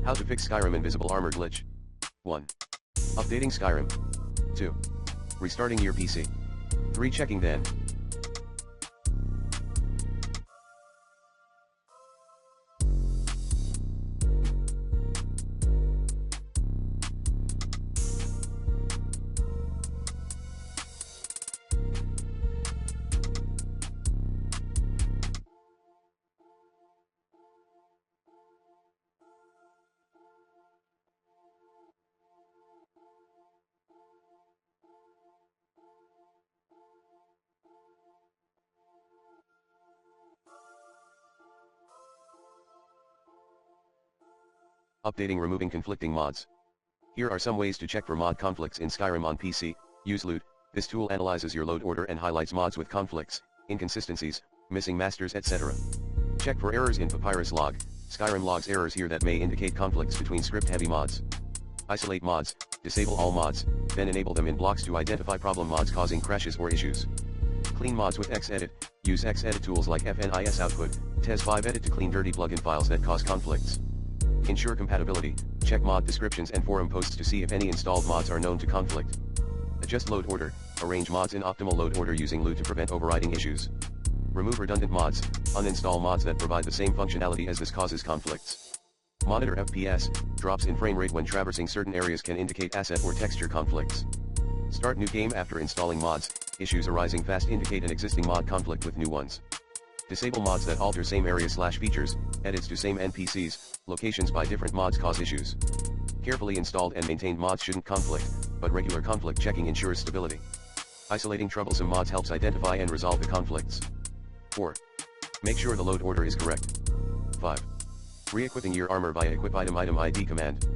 How to fix Skyrim invisible armor glitch. 1. Updating Skyrim. 2. Restarting your PC. 3. Checking then. Updating removing conflicting mods. Here are some ways to check for mod conflicts in Skyrim on PC. Use loot. This tool analyzes your load order and highlights mods with conflicts, inconsistencies, missing masters, etc. Check for errors in Papyrus log. Skyrim logs errors here that may indicate conflicts between script-heavy mods. Isolate mods. Disable all mods, then enable them in blocks to identify problem mods causing crashes or issues. Clean mods with Xedit. Use Xedit tools like FNIS Output, TES5 Edit to clean dirty plugin files that cause conflicts. Ensure compatibility. Check mod descriptions and forum posts to see if any installed mods are known to conflict. Adjust load order. Arrange mods in optimal load order using loot to prevent overriding issues. Remove redundant mods. Uninstall mods that provide the same functionality as this causes conflicts. Monitor FPS. Drops in frame rate when traversing certain areas can indicate asset or texture conflicts. Start new game after installing mods. Issues arising fast indicate an existing mod conflict with new ones. Disable mods that alter same area/features, edits to same NPCs, locations by different mods cause issues. Carefully installed and maintained mods shouldn't conflict, but regular conflict checking ensures stability. Isolating troublesome mods helps identify and resolve the conflicts. 4. Make sure the load order is correct. 5. Re-equipping your armor via equip item ID command.